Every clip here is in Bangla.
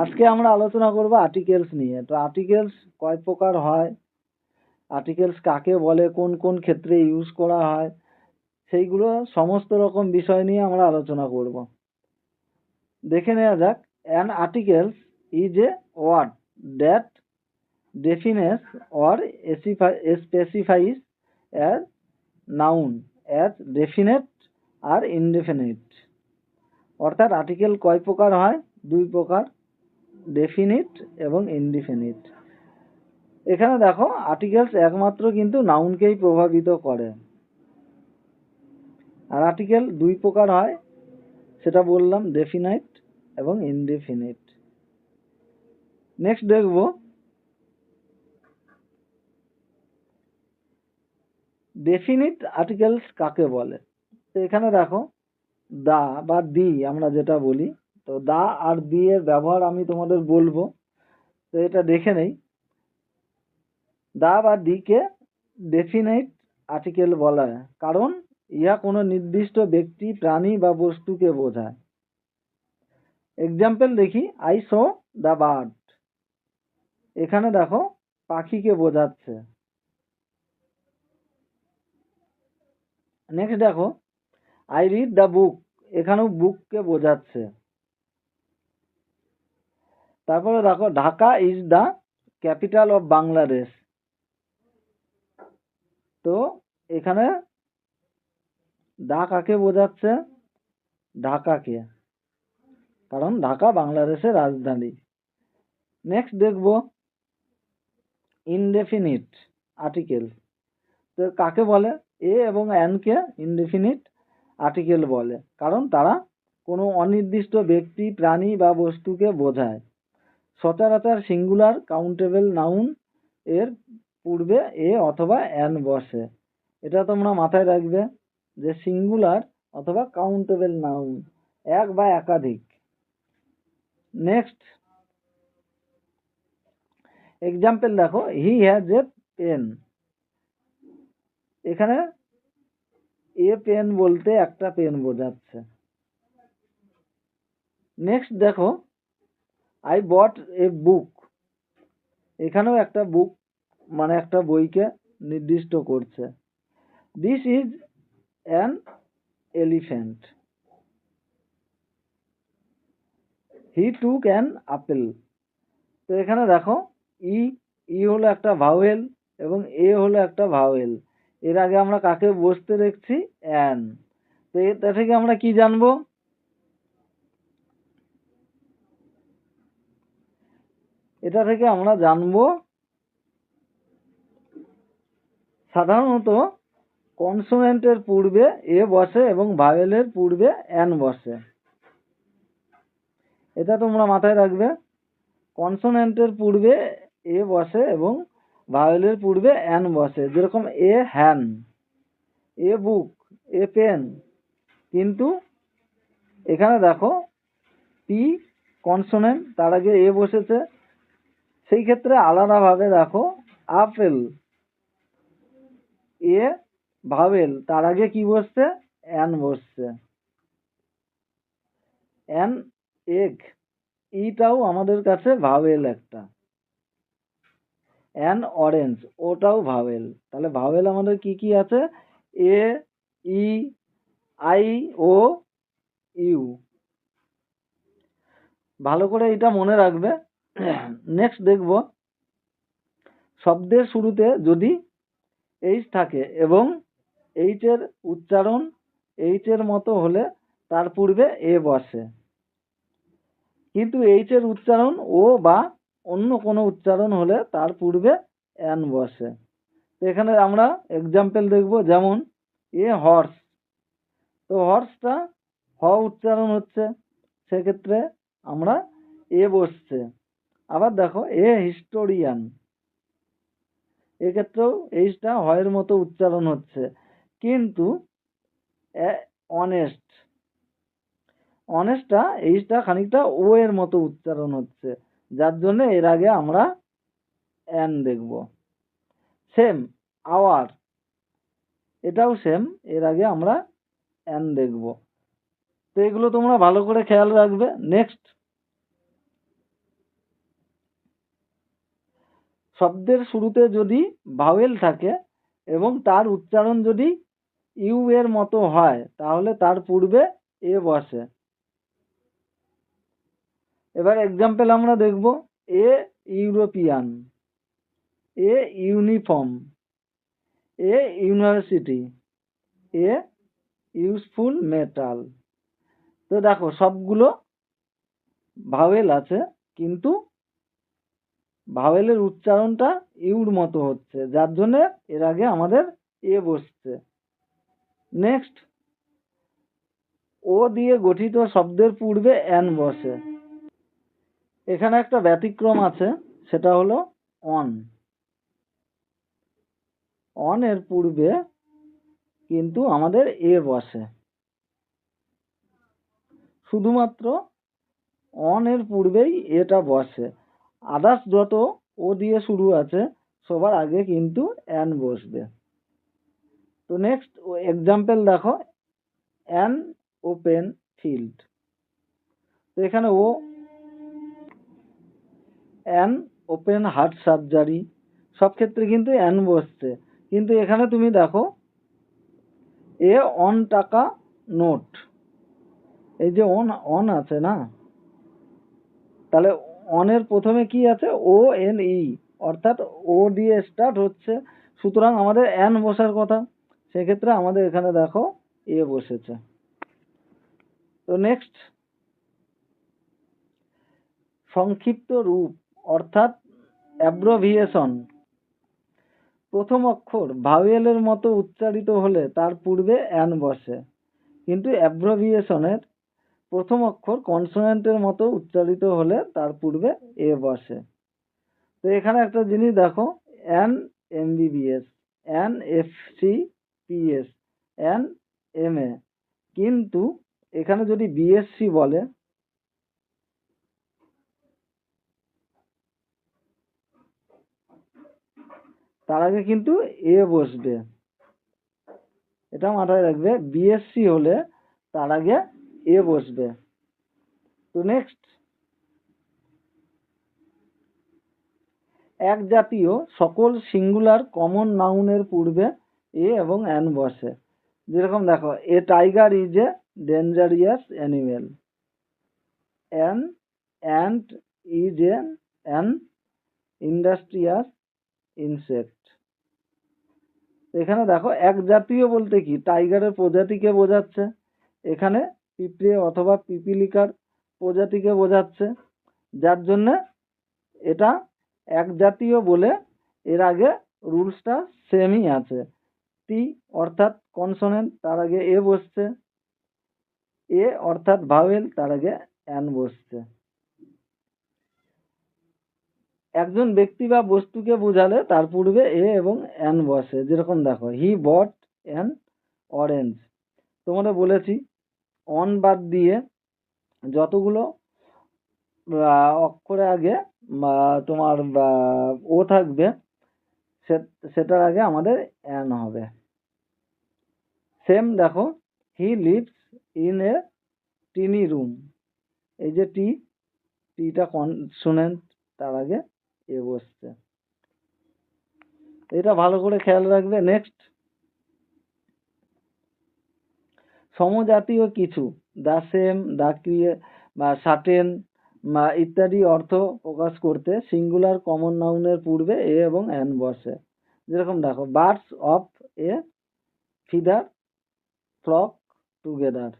আজকে আমরা আলোচনা করব আর্টিকেলস নিয়ে। তো আর্টিকেলস কয় প্রকার হয়, আর্টিকেলস কাকে বলে, কোন কোন ক্ষেত্রে ইউজ করা হয়, সেইগুলো সমস্ত রকম বিষয় নিয়ে আমরা আলোচনা করব। দেখে নেওয়া যাক। An articles is a word that defines or specifies a noun as definite or indefinite। অর্থাৎ আর্টিকেল কয় প্রকার হয়? দুই প্রকার, ডেফিনিট এবং ইনডিফিনিট। এখানে দেখো আর্টিকেলস একমাত্র কিন্তু নাউনকেই প্রভাবিত করে, আর আর্টিকেল দুই প্রকার হয়, সেটা বললাম, ডেফিনাইট এবং ইনডিফিনিট। নেক্সট দেখব ডেফিনিট আর্টিকেলস কাকে বলে। তো এখানে দেখো দা বা দি আমরা যেটা বলি, তো দা আর দি এর ব্যবহার আমি তোমাদের বলবো। তো এটা দেখে নেই। দা বা দি কে ডেফিনাইট আর্টিকেল বলা হয় কারণ ইহা কোনো নির্দিষ্ট ব্যক্তি, প্রাণী বা বস্তুকে বোঝায়। এক্সাম্পল দেখি, আই স দ্য বার্ড। এখানে দেখো পাখিকে বোঝাচ্ছে। নেক্সট দেখো আই রিড দ্য বুক, এখানেও বুককে বোঝাচ্ছে। তারপরে দেখো Dhaka is the capital of Bangladesh. তো এখানে দা কাকে বোঝাচ্ছে? ঢাকাকে, কারণ ঢাকা বাংলাদেশের রাজধানী। নেক্সট দেখব ইনডেফিনিট আর্টিকেল। তো কাকে বলে? এ এবং এন কে ইনডেফিনিট আর্টিকেল বলে কারণ তারা কোনো অনির্দিষ্ট ব্যক্তি, প্রাণী বা বস্তুকে বোঝায়। সচরাচর সিঙ্গুলার কাউন্টেবল নাউন এর পূর্বে এ অথবা এন বসে। এটা তোমরা মাথায় রাখবে যে সিঙ্গুলার অথবা কাউন্টেবল নাউন, এক বা একাধিক। নেক্সট এক্সাম্পল দেখো, হি হ্যাজ এ পেন। এখানে এ পেন বলতে একটা পেন বোঝাচ্ছে। নেক্সট দেখো আই বট এ বুক। এখানেও একটা বুক মানে একটা বইকে নির্দিষ্ট করছে। This is an elephant. He took an apple. তো এখানে দেখো ই হলো একটা ভাওয়েল এবং এ হলো একটা ভাওয়েল। এর আগে আমরা কাকে বসতে দেখছি? অ্যান। তো এটা থেকে আমরা কি জানবো? এটা থেকে আমরা জানবো সাধারণত কনসোনেন্টের পূর্বে এ বসে এবং ভাওয়েলের পূর্বে অ্যান বসে। এটা তোমরা মাথায় রাখবে। কনসোনেন্টের পূর্বে এ বসে এবং ভাওয়েলের পূর্বে অ্যান বসে। যেরকম এ হ্যান, এ বুক, এ পেন। কিন্তু এখানে দেখো পি কনসোনেন্ট, তার আগে এ বসেছে। সেই ক্ষেত্রে আলাদাভাবে দেখো আপেল, এ ভাওয়েল, তার আগে কি বসছে? অ্যান বসছে। অ্যান এগ, ইটাও আমাদের কাছে ভাওয়েল একটা। অ্যান অরেঞ্জ, ওটাও ভাওয়েল। তাহলে ভাওয়েল আমাদের কি কি আছে? এ, ই, আই, ও, ইউ। ভালো করে এটা মনে রাখবে। নেক্সট দেখব শব্দের শুরুতে যদি এইচ থাকে এবং এইচ এর উচ্চারণ এইচ এর মতো হলে তার পূর্বে এ বসে, কিন্তু এইচ এর উচ্চারণ ও বা অন্য কোনো উচ্চারণ হলে তার পূর্বে অ্যান বসে। এখানে আমরা এক্সাম্পল দেখব, যেমন এ হর্স। তো হর্সটা হ উচ্চারণ হচ্ছে, সেক্ষেত্রে আমরা এ বসছে। আবার দেখো এ হিস্টোরিয়ান, এক্ষেত্রেও এইচটা হয়ের মতো উচ্চারণ হচ্ছে, কিন্তু অনেস্ট, অনেস্টটা এইচটা খানিকটা ও এর মতো উচ্চারণ হচ্ছে, যার জন্য এর আগে আমরা অ্যান দেখব। সেম আওয়ার, এটাও সেম, এর আগে আমরা অ্যান দেখব। তো এগুলো তোমরা ভালো করে খেয়াল রাখবে। নেক্সট শব্দের শুরুতে যদি ভাওয়েল থাকে এবং তার উচ্চারণ যদি ইউ এর মতো হয় তাহলে তার পূর্বে এ বসে। এবার এক্সাম্পল আমরা দেখব, a European, A uniform, a university, a useful metal. তো দেখো সবগুলো ভাওয়েল আছে, কিন্তু ভাওয়েলের উচ্চারণটা ইউর মতো হচ্ছে, যার জন্য এর আগে আমাদের এ বসছে। নেক্সট, ও দিয়ে গঠিত শব্দের পূর্বে এন বসে। এখানে একটা ব্যতিক্রম আছে, সেটা হলো অন। অন এর পূর্বে কিন্তু আমাদের এ বসে, শুধুমাত্র অন এর পূর্বেই এটা বসে। আদার্স যত ও দিয়ে শুরু আছে সবার আগে কিন্তু এন বসবে। তো নেক্সট এক্সাম্পল দেখো, অ্যান ওপেন ফিল্ড। তো এখানে ও, অ্যান ওপেন হার্ট সার্জারি, সব ক্ষেত্রে কিন্তু অ্যান বসছে। কিন্তু এখানে তুমি দেখো, এ অন টাকা নোট, এই যে অন অন আছে না, তাহলে অনের প্রথমে কি আছে, ও এন ই, অর্থাৎ ও দিয়ে স্টার্ট হচ্ছে, সুতরাং আমাদের অ্যান বসার কথা, সেক্ষেত্রে আমাদের এখানে দেখো এ বসেছে। তো নেক্সট, সংক্ষিপ্ত রূপ অর্থাৎ অ্যাব্রভিয়েশন। প্রথম অক্ষর ভাওয়েলের মতো উচ্চারিত হলে তার পূর্বে অ্যান বসে, কিন্তু অ্যাব্রভিয়েশনের প্রথম অক্ষর কনসোনেন্টের মতো উচ্চারিত হলে তার পূর্বে এ বসে। তো এখানে একটা জিনিস দেখো, an MBBS, an FCPS, an MA, কিন্তু এখানে যদি বিএসসি বলে তার আগে কিন্তু এ বসবে, এটা মাথায় রাখবে। বিএসসি হলে তার আগে এ বসবে। তো নেক্সট, এক জাতীয় সকল সিঙ্গুলার কমন নাউনের পূর্বে এ এবং অ্যান বসে। যেরকম দেখো, a tiger is a dangerous animal, an ant is an industrious insect. এখানে দেখো, এক জাতীয় বলতে কি টাইগারের প্রজাতিকে বোঝাচ্ছে, এখানে পিঁপড়ে অথবা পিপিলিকার প্রজাতিকে বোঝাচ্ছে, যার জন্য এটা এক জাতীয় বলে এর আগে রুলসটা সেমই আছে। টি অর্থাৎ কনসোনেন্ট, তার আগে এ বসছে, এ অর্থাৎ ভাওয়েল, তার আগে অ্যান বসছে। একজন ব্যক্তি বা বস্তুকে বোঝালে তার পূর্বে এ এবং অ্যান বসে। যেরকম দেখো, হি বট অ্যান অরেঞ্জ। তোমাদের বলেছি, অন বাদ দিয়ে যতগুলো অক্ষরে আগে তোমার ও থাকবে সেটার আগে আমাদের অ্যান হবে। সেম দেখো, he lives in a tiny room, এই যে টিটা কনসোনেন্ট, তার আগে এ বসছে, এটা ভালো করে খেয়াল রাখবে। নেক্সট, সমজাতীয় কিছু, দা সেম, দা ক্রিয়ে বা সার্টেন ইত্যাদি অর্থ প্রকাশ করতে সিঙ্গুলার কমন নাউনের পূর্বে এ এবং অ্যান বসে। যেরকম দেখো, birds of a feather flock together.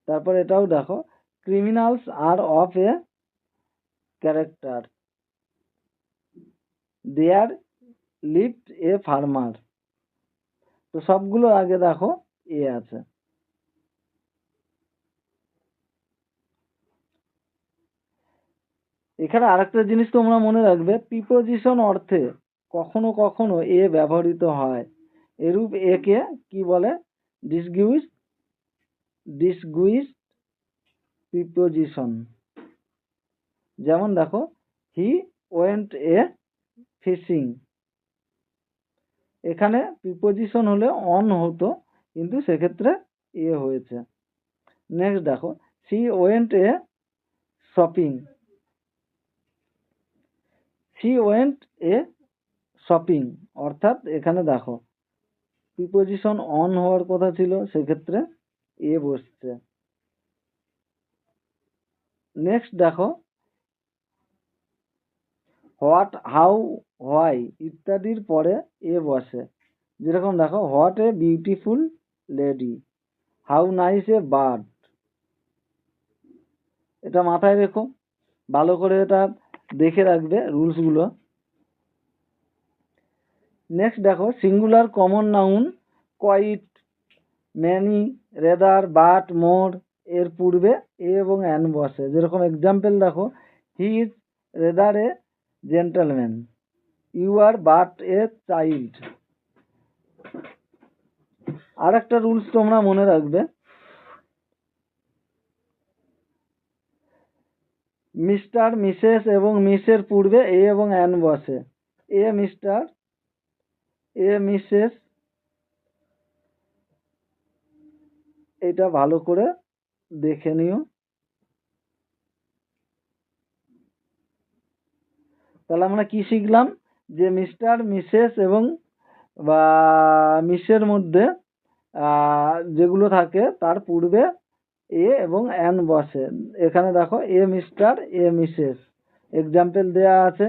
তারপর এটাও দেখো, criminals are of a character, there lived a farmer. তো সবগুলো আগে দেখো এ আছে। এখানে আরেকটা জিনিস তোমরা মনে রাখবে, প্রিপোজিশন অর্থে কখনো কখনো এ ব্যবহৃত হয়। এরূপ একে কি বলে, ডিসগুইসড প্রিপোজিশন। যেমন দেখো, হি ওয়েন্ট এ ফিশিং, এখানে প্রিপোজিশন হলে অন হতো, কিন্তু সেক্ষেত্রে এ হয়েছে। নেক্সট দেখো, she went A shopping, she went A shopping, অর্থাৎ এখানে দেখো প্রিপোজিশন অন হওয়ার কথা ছিল, সেক্ষেত্রে এ বসছে। নেক্সট দেখো হোয়াট, হাউ, হোয়াই ইত্যাদির পরে এ বসে। যেরকম দেখো what a beautiful lady, how nice a bird. এটা মাথায় রেখো, ভালো করে এটা দেখে রাখবে রুলসগুলো। নেক্সট দেখো singular common noun quite, many, rather, but, more এর পূর্বে এ এবং অ্যান বসে। যেরকম এক্সাম্পল দেখো he is rather a gentleman, you are but a child. আর একটা রুলস তোমরা মনে রাখবে, মিস্টার, মিসেস এবং মিসের পূর্বে এ এবং অ্যান বসে। এ মিস্টার, এ মিসেস, এটা ভালো করে দেখে নিও। তাহলে আমরা কি শিখলাম, যে মিস্টার, মিসেস এবং বা মিসের মধ্যে যেগুলো থাকে তার পূর্বে এ এবং অ্যান বসে। এখানে দেখো এ মিস্টার, এ মিসেস, এক্সাম্পল দেয়া আছে।